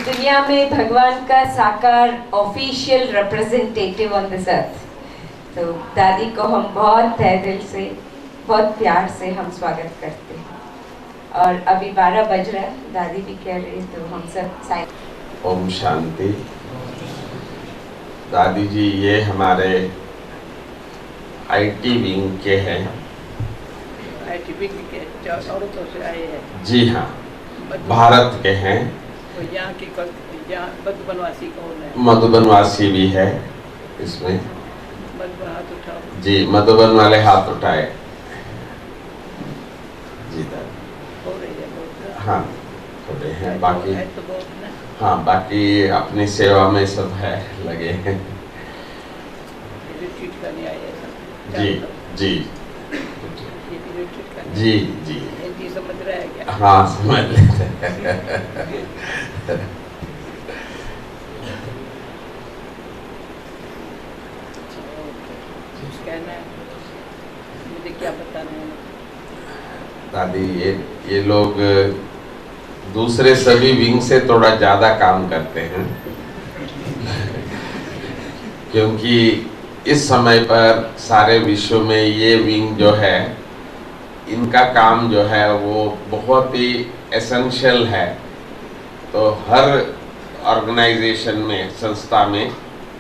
दुनिया में भगवान का साकार official representative on this earth. तो दादी को हम बहुत तहे दिल से, बहुत प्यार से हम स्वागत करते हैं। और अभी 12 बज रहा है, दादी भी कह रही है, तो हम सब ओम शांति। दादी जी ये हमारे आईटी विंग के हैं। आईटी विंग के औरतों से आए हैं। जी हाँ, भारत के हैं। तो यहाँ की मधुबनवासी कौन है? मधुबनवासी भी है इसमें। मधुबन हाथ उठाओ। जी, मधुबन वाले हाथ उठाए। जी दादी। हो रही है बहुत। हाँ, थोड़े हैं बाकी। है तो बहुत ना। हाँ, बाकी अपनी सेवा में सब है, लगे हैं। रिट्रीट करने आए हैं सब। जी जी ये भी रिट्रीट करने। जी जी। हिंदी समझ रहा है क्या? हाँ, समझ लेते हैं। कुछ कहना है? मुझे क्या बताना है? दादी ये लोग दूसरे सभी विंग से थोड़ा ज्यादा काम करते हैं क्योंकि इस समय पर सारे विश्व में ये विंग जो है, इनका काम जो है वो बहुत ही एसेंशियल है। तो हर ऑर्गेनाइजेशन में, संस्था में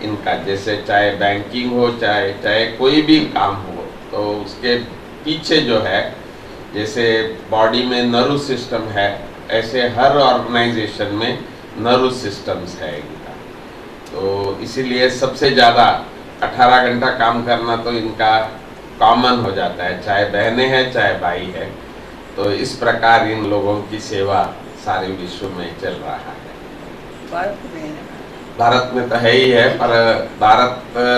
इनका, जैसे चाहे बैंकिंग हो, चाहे कोई भी काम हो, तो उसके पीछे जो है, जैसे बॉडी में नर्वस सिस्टम है, ऐसे हर ऑर्गेनाइजेशन में नर्वस सिस्टम्स है इनका। तो इसीलिए सबसे ज़्यादा 18 घंटा काम करना तो इनका कॉमन हो जाता है, चाहे बहनें हैं चाहे भाई है। तो इस प्रकार इन लोगों की सेवा सारे विश्व में चल रहा है। भारत में तो है ही है, पर भारत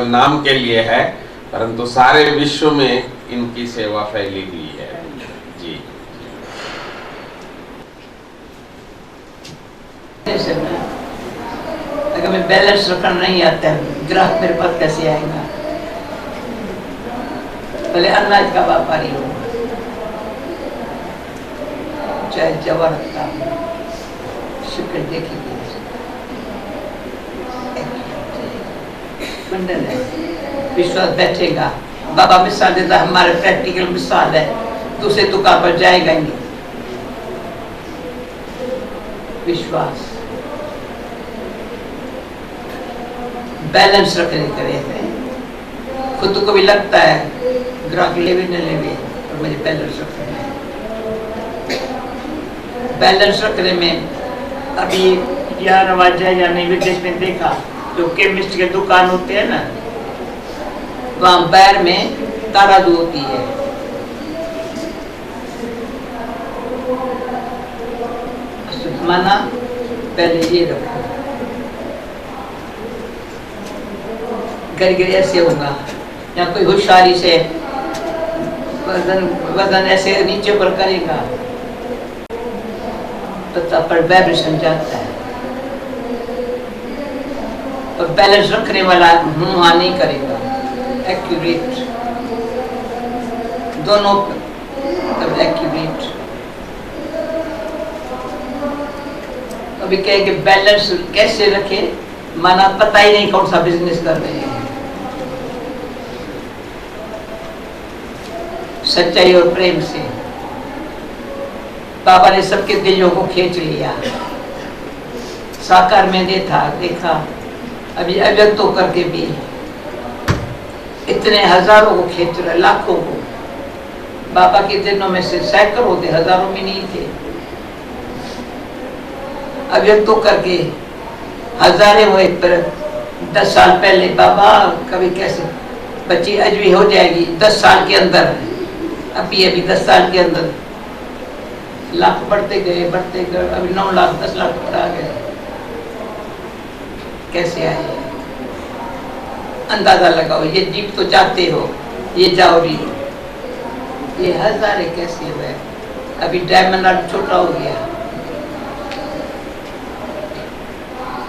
नाम के लिए है, परंतु सारे विश्व में इनकी सेवा फैली हुई है। जी। अगर मैं बैलेंस रखना नहीं आता है, ग्राहक मेरे पास कैसे आएगा? पहले अनाज का व्यापारी हो, चाहे जवाहर का शुक्र देखिए मंडल है, विश्वास बैठेगा। बाबा मिसाल देता, हमारे प्रैक्टिकल मिसाल है, दूसरे दुकान पर जाएगा ही नहीं। विश्वास बैलेंस रखने के लिए खुद को भी लगता है ग्राहक ले भी न ले भी, और मुझे बैलेंस रखना है। बैलेंस रखने में अभी 11 बजे या नहीं, विदेश में देखा जो केमिस्ट के दुकान होते हैं ना, वहाँ पैर में तराजू होती है। माना पहले ये रखो, गर ऐसे होगा, या कोई होशियारी से वजन ऐसे नीचे पर करेगा तो तब पर वाइब्रेशन जाता है। और बैलेंस रखने वाला मुँह नहीं करेगा, एक्यूरेट दोनों तब एक्यूरेट। अभी कहे कि बैलेंस कैसे रखे, माना पता ही नहीं कौन सा बिजनेस कर रहे हैं। सच्चाई और प्रेम से बाबा ने सबके दिलों को खींच लिया। साकार में देखा, अभी अव्यक्त होकर के भी इतने हजारों को खींच रहे, लाखों को। बाबा के दिनों में से सैकड़ों थे, हजारों में नहीं थे। अव्यक्त होकर के हजारे हुए, पर 10 साल पहले बाबा कभी कैसे बच्ची अजवी हो जाएगी 10 साल के अंदर, अभी 10 साल के अंदर लाख बढ़ते गए, अभी 9 लाख 10 लाख पर आ गए। कैसे आए? अंदाजा लगाओ। ये जीप तो जाते हो, ये जाओ भी, ये हजारे कैसे हुए? अभी डायमंड आर्ट छोटा हो गया,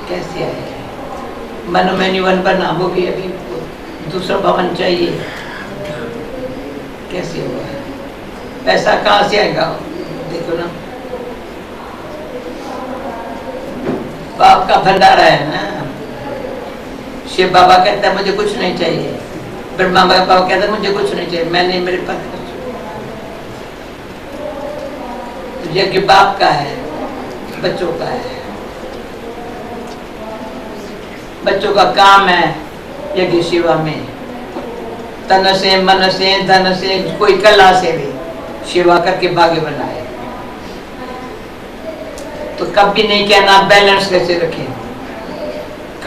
कैसे आए? मनोमैन्युअल बना, वो भी अभी दूसरा भवन चाहिए, कैसे हुआ? पैसा कहाँ से आएगा? देखो ना, बाप का भंडारा है ना। शिव बाबा कहता है मुझे कुछ नहीं चाहिए, ब्रह्मा बाबा कहता है मुझे कुछ नहीं चाहिए, मैंने मेरे पास तो यज्ञ बाप का है, बच्चों का है। बच्चों का काम है यज्ञ सेवा में, तन से मन से धन से कोई कला से भी सेवा करके भाग्य बनाए। तो कभी नहीं कहना बैलेंस कैसे रखें।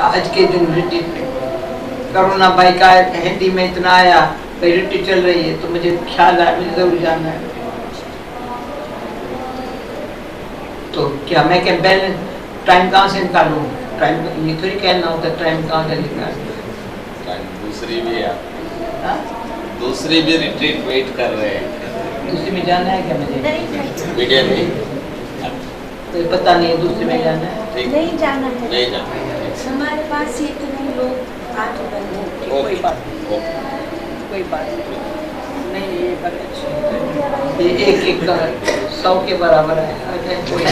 आज के दिन रिट्रीट में करुणा भाई का हिंदी में इतना आया, भाई रिट्रीट चल रही है, तो मुझे ख्याल आया मुझे जरूर जाना है। तो क्या मैं क्या बैलेंस टाइम कहाँ से निकालूं? टाइम ये थोड़ी कहना होता टाइम कहाँ से निकालूं। दूसरी भी है, दूसरी भी रिट्रीट वेट कर रहे हैं। दूसरी में जाना है क्या मुझे? मीडिया नहीं, तो पता नहीं दूसरे में जाना है। नहीं जाना है, नहीं जाना है। हमारे पास इतने लोग आठ बंदे। कोई बात नहीं, कोई बात नहीं, ये बात अच्छी है। ये एक एक का 100 के बराबर है। कोई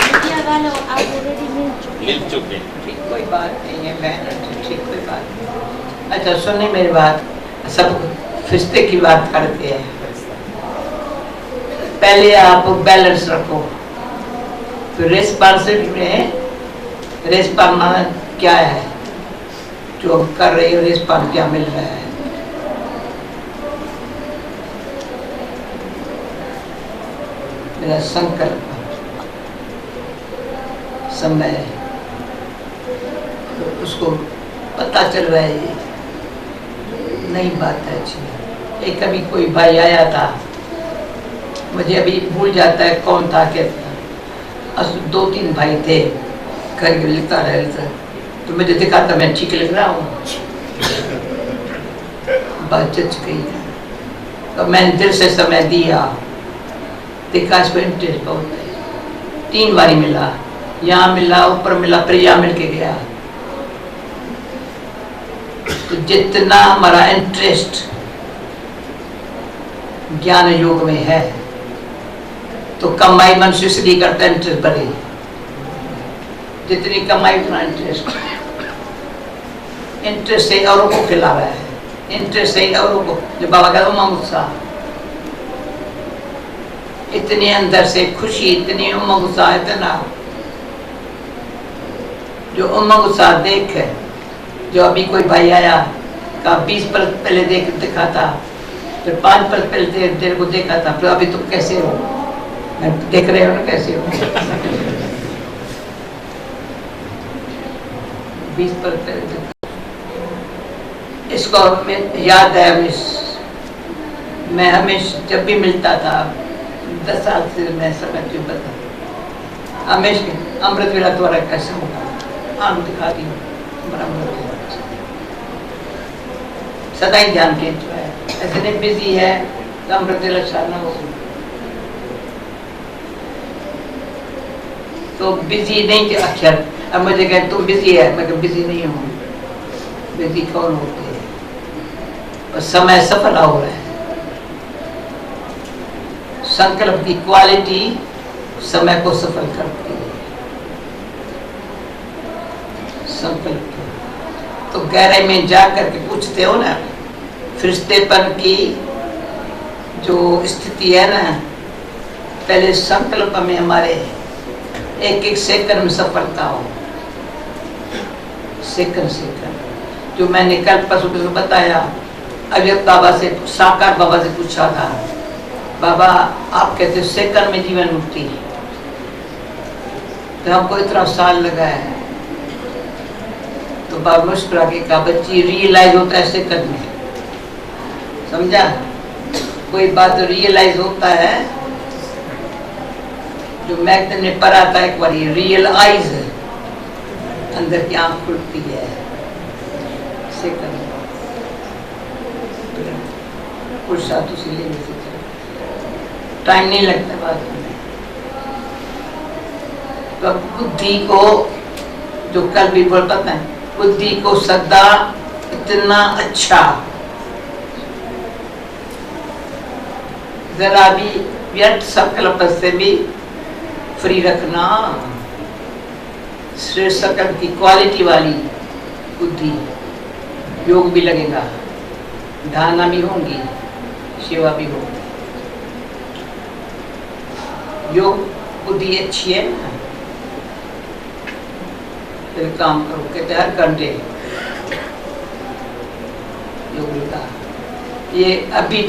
मीडिया वालों आप ऑलरेडी मिल चुके। ठीक, कोई बात नहीं है बहन, ठीक कोई बात नहीं। अच्छा सुनिए मेरी बात, सब रिश्ते की बात करते हैं। पहले आप बैलेंस रखो, फिर रिस्पॉन्सिबिलिटी में रिस्पॉन्स क्या है जो कर रही हो, रिस्पॉन्स क्या मिल रहा है। मेरा संकल्प समय तो उसको पता चल रहा है ये नई बात है अच्छी। एक कभी कोई भाई आया था, मुझे अभी भूल जाता है कौन था क्या। 2-3 भाई थे, घर लिखता रहता तो मुझे दिखा था मैं ठीक लिख रहा हूँ। बात चच गई तो मैंने दिल से समय दिया, देखा इसको इंटरेस्ट बहुत है। 3 बारी मिला, यहाँ मिला, ऊपर मिला, फिर यहाँ मिल के गया। तो जितना हमारा इंटरेस्ट ज्ञान योग में है तो कमाई मनुष्य इसलिए करता है इंटरेस्ट बढ़े। जितनी कमाई उतना इंटरेस्ट, इंटरेस्ट से औरों को खिला रहा है, इंटरेस्ट से औरों को, जो बाबा का उमंग उत्साह, इतनी अंदर से खुशी, इतनी उमंग उत्साह, इतना जो उमंग उत्साह देख है। जो अभी कोई भाई आया का 20 पल पहले देखा था, फिर 5 पल पहले देर को देखा था, फिर अभी तुम कैसे हो, मैं देख रहे हो ना कैसे हो। 20 पल पहले इसको याद है। मैं हमेशा जब भी मिलता था 10 साल से मैं समझ चुका था, हमेशा अमृत वेला द्वारा कैसे होगा आम दिखा दी सदा ही ध्यान केंद्र है। ऐसे नहीं बिजी है तो अमृत वेला ना हो, तो बिजी नहीं अक्षर। अब मुझे कहे तुम बिजी है, मैं बिजी नहीं हूँ। बिजी कौन होते हैं, और समय सफल हो रहा है। संकल्प की क्वालिटी समय को सफल करती है। संकल्प तो गहराई में जा करके पूछते हो ना, फरिश्तेपन की जो स्थिति है ना, पहले संकल्प में हमारे एक सेकंड में सफलता हो। सेकंड जो मैंने कल परसों बताया, अजय बाबा से, साकार बाबा से पूछा था, बाबा आप कहते सेकंड में जीवन मुक्ति, तो हमको इतना साल लगा है। तो बाबा मुस्कुरा के कहा, बच्ची रियलाइज होता है सेकंड में, समझा? कोई बात रियलाइज होता है, जो मैगजीन ने पढ़ा था एक बार, रियलाइज अंदर की आंख खुलती है सेकंड। पुरुषार्थ उसे लेने से टाइम नहीं लगता बात में। तो बुद्धि को, जो कल भी बोल पाता है, बुद्धि को सदा इतना अच्छा, जरा भी व्यर्थ संकल्प से भी फ्री रखना, श्रेष्ठ संकल्प की क्वालिटी वाली बुद्धि, योग भी लगेगा, धारणा भी होंगी, सेवा भी होगी। योग बुद्धि अच्छी है ना, फिर काम करो, कहते हर घंटे योग मिलता। ये अभी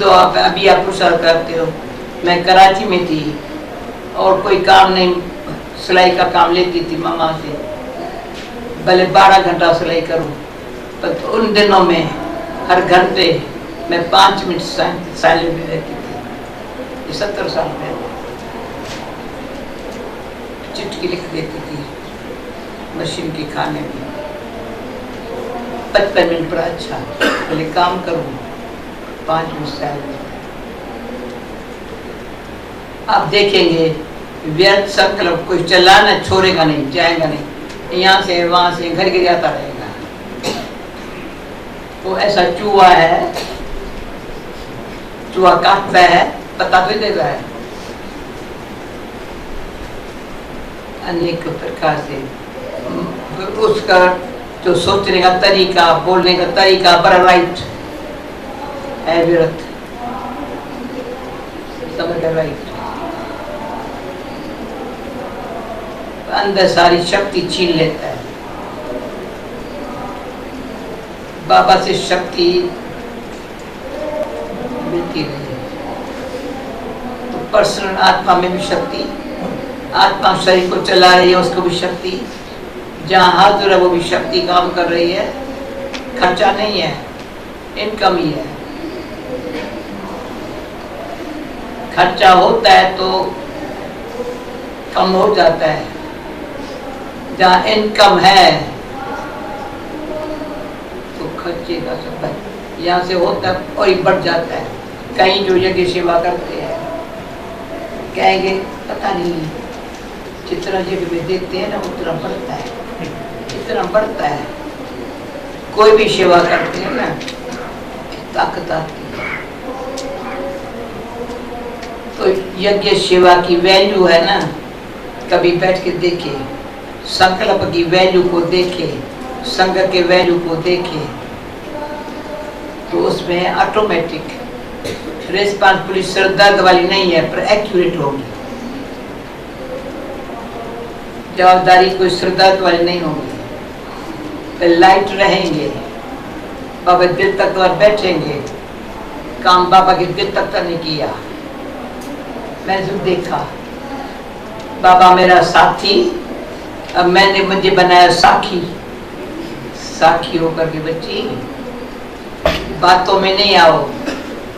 आप प्रसार करते हो। मैं कराची में थी और कोई काम नहीं, सिलाई का काम लेती थी मामा से, भले 12 घंटा सिलाई करूं, पर उन दिनों में हर घंटे मैं 5 मिनट साइलेंट में रहती थी। ये 70 साल पहले चिट्ठी लिख देती थी मशीन के खाने में, 55 मिनट पर अच्छा पहले काम करूं, 5 मिनट साइलेंट। आप देखेंगे व्यर्थ संकल्प कोई चलाना छोड़ेगा नहीं, जाएगा नहीं, यहाँ से वहां से घर गिर जाता रहेगा। वो ऐसा चूहा है, चूहा काटता है, पता तो देता है, अनेक प्रकार से उसका जो सोचने का तरीका, बोलने का तरीका बड़ा राइट है, व्यर्थ समझ राइट, अंदर सारी शक्ति छीन लेता है। बाबा से शक्ति मिलती रही तो पर्सनल आत्मा में भी शक्ति, आत्मा शरीर को चला रही है उसको भी शक्ति, जहाँ हाजिर है वो भी शक्ति काम कर रही है। खर्चा नहीं है, इनकम ही है। खर्चा होता है तो कम हो जाता है, जहाँ इनकम है तो खर्चे का सब है, यहाँ से होता है और ही बढ़ जाता है। कहीं जो यज्ञ सेवा करते हैं कहेंगे पता नहीं जितना यज्ञ में देते हैं ना उतना बढ़ता है, इतना बढ़ता है। कोई भी सेवा करते हैं ना ताकत आती है। तो यज्ञ सेवा की वैल्यू है ना, कभी बैठ के देखे, संकल्प की वैल्यू को देखे, संघ के वैल्यू को देखे, तो उसमें ऑटोमेटिक रिस्पांसिबिलिटी सिरदर्द वाली नहीं है पर एक्यूरेट होगी। जवाबदारी कोई सिरदर्द वाली नहीं होगी, तो लाइट रहेंगे। बाबा दिल तक तो बैठेंगे, काम बाबा के दिल तक तो नहीं किया। मैं जो देखा बाबा मेरा साथी, अब मैंने मुझे बनाया साखी। साखी होकर के बच्ची बातों में नहीं आओ,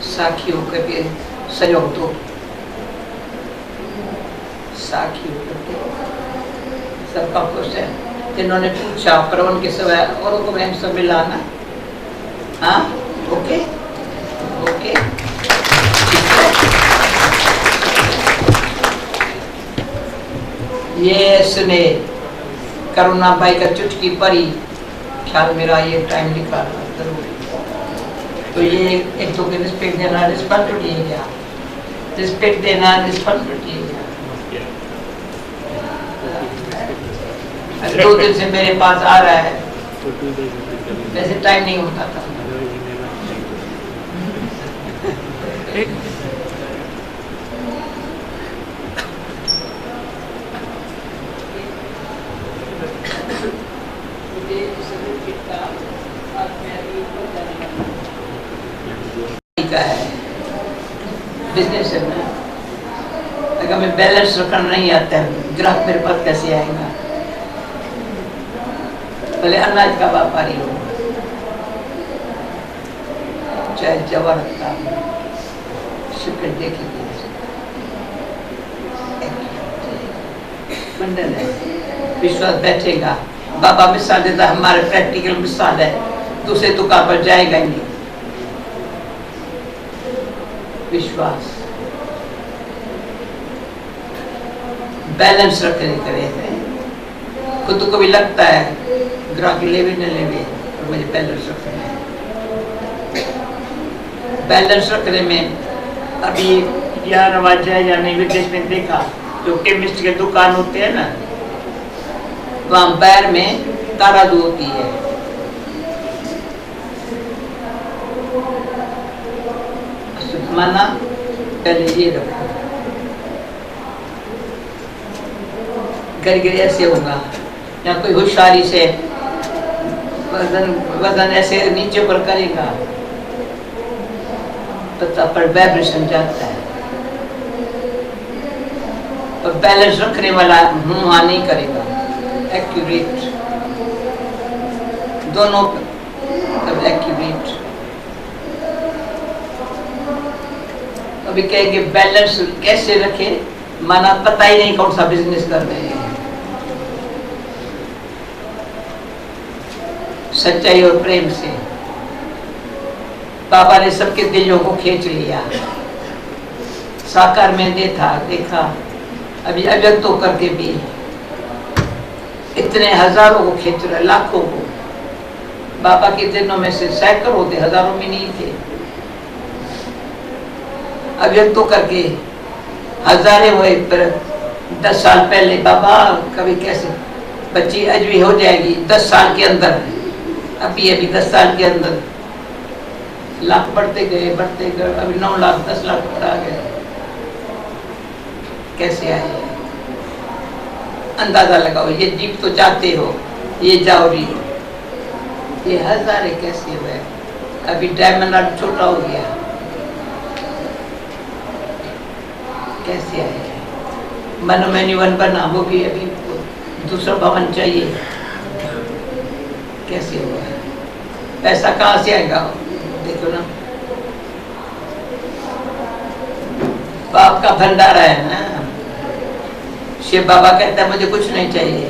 साखी होकर के सहयोग दो, साखी होकर के सबका खुश है। जिन्होंने पूछा पर उनके सिवाय औरों को मैं सब मिलाना। हाँ ओके ओके ये सुने करुणा बाई का चुटकी परी, ख्याल मेरा ये टाइम निकालना जरूरी। तो ये एक तो रिस्पेक्ट देना रिस्पॉन्सिबिलिटी है क्या, रिस्पेक्ट देना रिस्पॉन्सिबिलिटी है क्या। 2 दिन से मेरे पास आ रहा है, वैसे टाइम नहीं होता था। है बिजनेस है ना, अगर मैं बैलेंस रखना नहीं आता है, ग्राहक मेरे पास कैसे आएगा। भले अनाज का व्यापारी हो, चाहे जवा रखता हो, शुक्र देखिए मंडल है, विश्वास बैठेगा। बाबा मिसाल देता है, हमारे प्रैक्टिकल मिसाल है, दूसरे दुकान पर जाएगा ही नहीं। विश्वास बैलेंस रखने करे थे, खुद को भी लगता है ग्राहक ले भी न ले, और मुझे बैलेंस रखना है। बैलेंस रखने में अभी या नवाजा या नहीं विदेश में देखा, जो केमिस्ट के दुकान होते हैं ना, वहाँ पैर में तारादू होती है। माना पहले ये रखो, गर ऐसे होगा, या कोई होशियारी से वजन ऐसे नीचे पर करेगा तो तब पर वाइब्रेशन जाता है। और बैलेंस रखने वाला मुंह नहीं करेगा, एक्यूरेट दोनों तब एक्यूरेट। अभी कहेंगे बैलेंस कैसे रखे, माना पता ही नहीं कौन सा बिजनेस कर रहे हैं। सच्चाई और प्रेम से बाबा ने सबके दिलों को खींच लिया, साकार में देखा, अभी अव्यक्त होकर के भी इतने हजारों को खींच रहे, लाखों को। बाबा के दिनों में से सैकड़ों होते, हजारों में नहीं थे। अव्यक्त होकर के हजारे हुए, पर 10 साल पहले बाबा कभी कैसे बच्ची अजवी हो जाएगी 10 साल के अंदर, अभी 10 साल के अंदर लाख बढ़ते गए, अभी 9 लाख 10 लाख पर आ गए। कैसे आए अंदाजा लगाओ। ये जीप तो जाते हो, ये जाओ भी, ये हजारे कैसे हुए। अभी डायमंड आर्ट छोटा हो गया, कैसे आए। मनोमैन्युअल बना, वो भी अभी दूसरा भवन चाहिए, कैसे हुआ है। पैसा कहाँ से आएगा, देखो ना, बाप का भंडारा है ना। शिव बाबा कहता है मुझे कुछ नहीं चाहिए,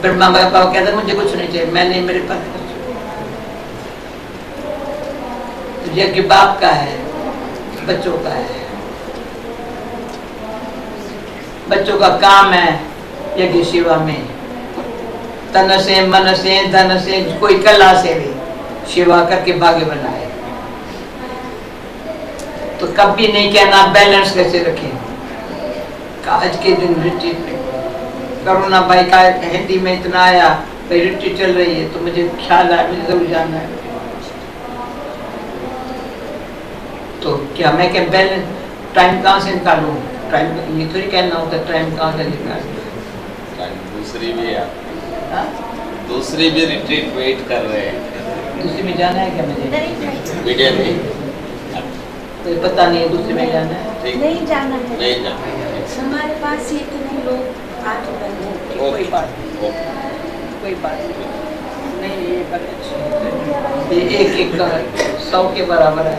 ब्रह्मा बाबा कहता है मुझे कुछ नहीं चाहिए, मैंने मेरे पास कुछ। यज्ञ बाप का है, बच्चों का है। बच्चों का काम है यज्ञ सेवा में, तन से मन से धन से कोई कला से भी सेवा करके भाग्य बनाए। तो कभी नहीं कहना बैलेंस कैसे रखें। आज के दिन रिट्रीट में करुणा भाई का हिंदी में इतना आया, भाई रिट्रीट चल रही है तो मुझे ख्याल आया मुझे जरूर जाना है। तो क्या मैं क्या बैलेंस टाइम कहाँ से निकालूं, टाइम ये थोड़ी कहना होता है टाइम कहाँ से निकालूं। दूसरी भी है, दूसरी भी रिट्रीट वेट कर रहे हैं। दूसरी में जाना है क्या मुझे, मीडिया में तो पता नहीं है दूसरी में जाना है। नहीं जाना है, नहीं जाना है। हमारे पास ये इतने लोग आ चुके हैं। कोई बात नहीं, कोई बात नहीं, ये बात अच्छी है। ये एक का 100 के बराबर है।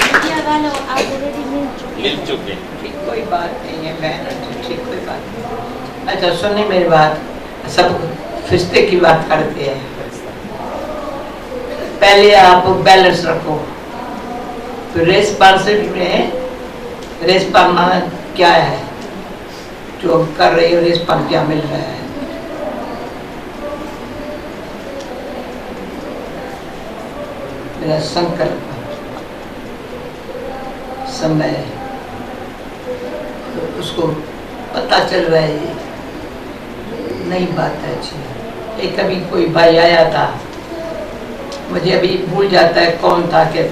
मीडिया वालों आप ऑलरेडी मिल चुके हैं। ठीक, कोई बात नहीं है बहन, ठीक कोई बात नहीं। अच्छा सुनिए मेरी बात, सब रिश्ते की बात करते हैं। पहले आप बैलेंस रखो। तो रेस पार्सिप में रेस पाना क्या है, जो कर रही हो रेस पर क्या मिल रहा है। मेरा संकल्प समय तो उसको पता चल रहा है, ये नई बात है अच्छी। एक कभी कोई भाई आया था, मुझे अभी भूल जाता है कौन था, क्या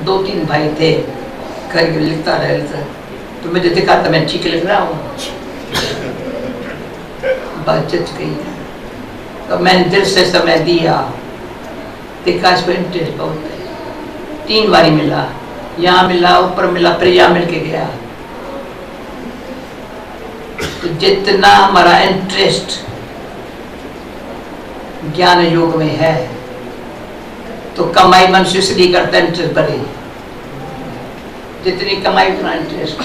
2-3 भाई थे, घर लिखता रहता, तो मुझे दिखा था मैं ठीक लिख रहा हूँ, बात जच गई। तो मैंने दिल से समय दिया, देखा इसको इंटरेस्ट बहुत है। 3 बारी मिला, यहाँ मिला, ऊपर मिला, फिर यहाँ मिल के गया। तो जितना हमारा इंटरेस्ट ज्ञान योग में है, तो कमाई मनुष्य इसलिए करता है इंटरेस्ट बढ़े। जितनी कमाई उतना इंटरेस्ट,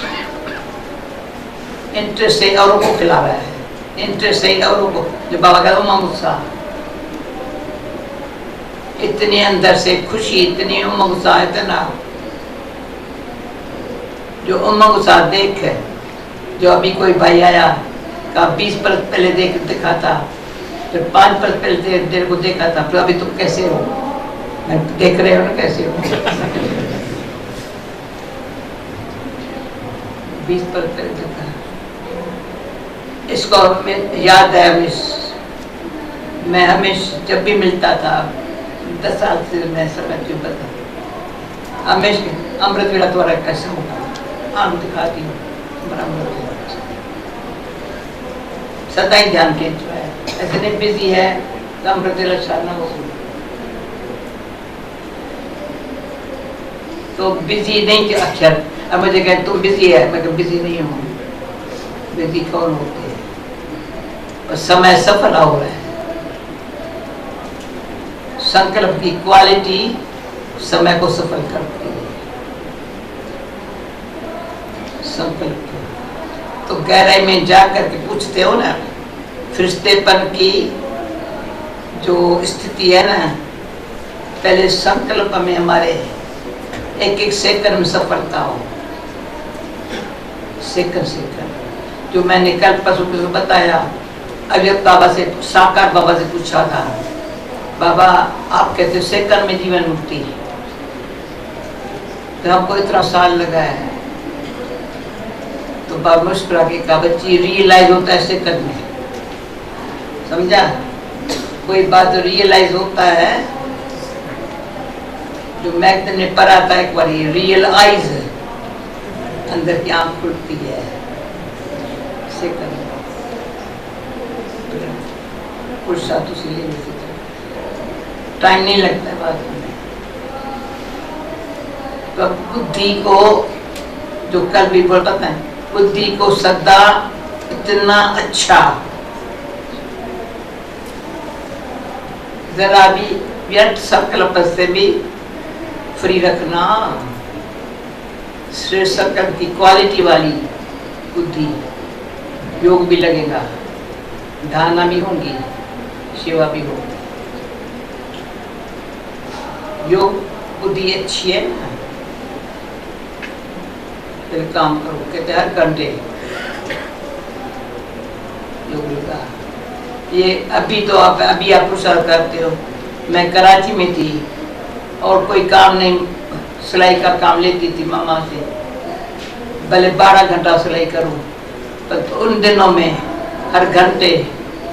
इंटरेस्ट से औरों को खिला रहा है, इंटरेस्ट से औरों को, जो बाबा का उमंग उत्साह, इतने अंदर से खुशी, इतनी उमंग उत्साह, इतना जो उमंग उत्साह देख, जो अभी कोई भाई आया का 20 बरस पहले दिखा था, फिर 5 बरस पहले तेरे को देखा था, फिर अभी तुम कैसे हो, मैं देख रहे हो ना कैसे हो 20 पर कर देता है। इसको याद है मैं हमेशा जब भी मिलता था 10 साल से मैं समझ क्यों पता हमेशा अमृत वेला द्वारा कैसे होगा आम दिखाती हूँ सदा ही ध्यान केंद्र है ऐसे नहीं बिजी है तो अमृत वेला छाड़ना हो तो बिजी नहीं कि अक्षर अब मुझे कहें तुम बिजी है मैं बिजी नहीं हूँ बिजी कौन होती है और समय सफल हो रहा है संकल्प की क्वालिटी समय को सफल करती है संकल्प तो गहराई में जा करके पूछते हो ना फरिश्तेपन की जो स्थिति है ना पहले संकल्प में हमारे एक एक सेकंड में सफलता हो सेकंड जो मैंने कल परसों को बताया अव्यक्त बाबा से साकार बाबा से पूछा था बाबा आप कहते सेकंड में जीवन मुक्ति तो हमको इतना साल लगा है तो बाबा मुस्कुरा के कहा बच्ची रियलाइज होता है सेकंड में समझा कोई बात रियलाइज होता है जो मैगजीन में पढ़ा था एक बार रियल आइज अंदर की आंख खुलती है सेकंड पुरुषा तो ले टाइम नहीं लगता है बात में तो बुद्धि को जो कल भी बोलता था बुद्धि को सदा इतना अच्छा जरा भी व्यर्थ संकल्प से भी फ्री रखना श्रेष्ठ संकल्प की क्वालिटी वाली बुद्धि योग भी लगेगा धारणा भी होंगी सेवा भी होगी योग बुद्धि अच्छी है ना फिर काम करो कहते हर घंटे योग लगा ये अभी तो आप पुरुषार्थ करते हो मैं कराची में थी और कोई काम नहीं सिलाई का काम लेती थी मामा से भले 12 घंटा सिलाई करूं तो उन दिनों में हर घंटे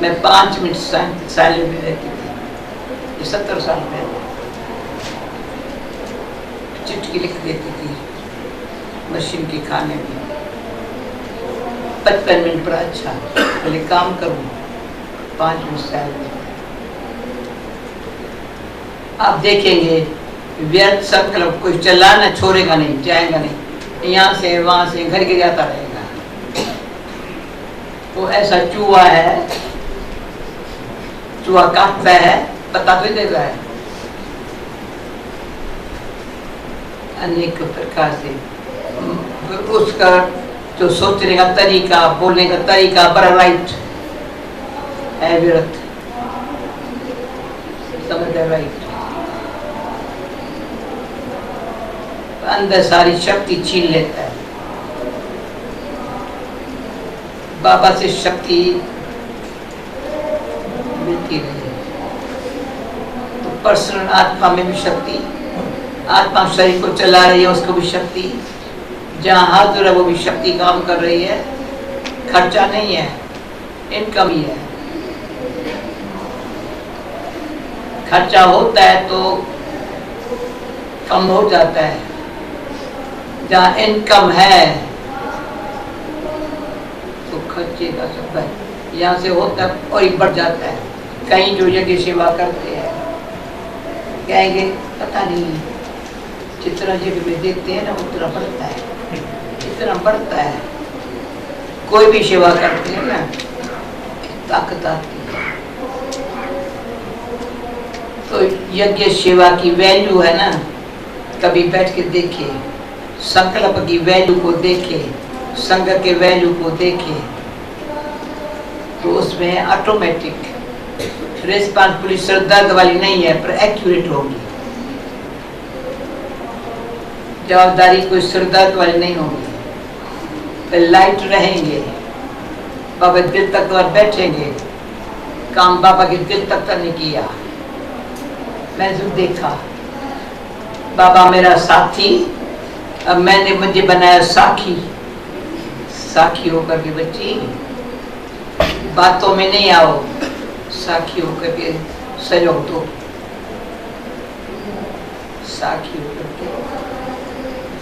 मैं 5 मिनट साइलेंट में रहती थी ये 70 साल पहले चिट्ठी लिख देती थी मशीन के खाने में 55 मिनट पर अच्छा पहले काम करूं 5 मिनट साइलेंट आप देखेंगे व्यर्थ संकल्प कोई चलाना छोड़ेगा नहीं जाएगा नहीं यहाँ से वहां से घर के जाता रहेगा तो ऐसा चूहा है चूहा काटता है पता तो देता है अनेक प्रकार से उसका जो सोचने का तरीका बोलने का तरीका बड़ा राइट है व्यर्थ समझ राइट अंदर सारी शक्ति छीन लेता है बाबा से शक्ति मिलती रही तो पर्सनल आत्मा में भी शक्ति आत्मा शरीर को चला रही है उसको भी शक्ति जहाँ हाजिर है वो भी शक्ति काम कर रही है खर्चा नहीं है इनकम ही है खर्चा होता है तो कम हो जाता है जहाँ इनकम है तो खर्चे का सब है यहाँ से होता है और ही बढ़ जाता है कहीं जो यज्ञ सेवा करते हैं कहेंगे पता नहीं जितना यज्ञ में देते हैं ना उतना बढ़ता है इतना बढ़ता है कोई भी सेवा करते हैं ना ताकत आती है तो यज्ञ सेवा की वैल्यू है ना कभी बैठ के देखे संकल्प की वैल्यू को देखे संघ के वैल्यू को देखे तो उसमें ऑटोमेटिक रिस्पांसिबिलिटी सिर दर्द वाली नहीं है पर एक्यूरेट होगी जवाबदारी कोई सिर दर्द वाली नहीं होगी फिर लाइट रहेंगे बाबा दिल तक तो बैठेंगे काम बाबा के दिल तक तो नहीं किया मैं जो देखा बाबा मेरा साथी, अब मैंने मुझे बनाया साखी। साखी होकर के बच्ची बातों में नहीं आओ, साखी होकर के सहयोग दो। साखी होकर के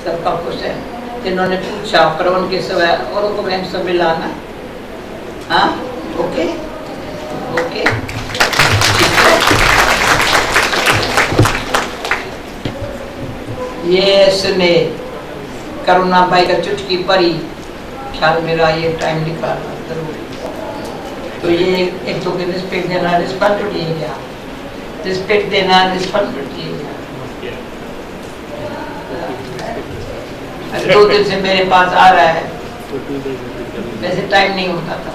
सबका खुश है। जिन्होंने पूछा पर उनके सिवाय औरों को मैं सब मिलाना। हाँ, ओके ओके, ठीक है। ये सुने करुणा बाई का चुटकी पड़ी, ख्याल मेरा ये टाइम निकालना जरूरी। तो ये एक तो के रिस्पेक्ट देना रिस्पॉन्सिबिलिटी है क्या? रिस्पेक्ट देना रिस्पॉन्सिबिलिटी है क्या? 2 दिन से मेरे पास आ रहा है, वैसे टाइम नहीं होता था।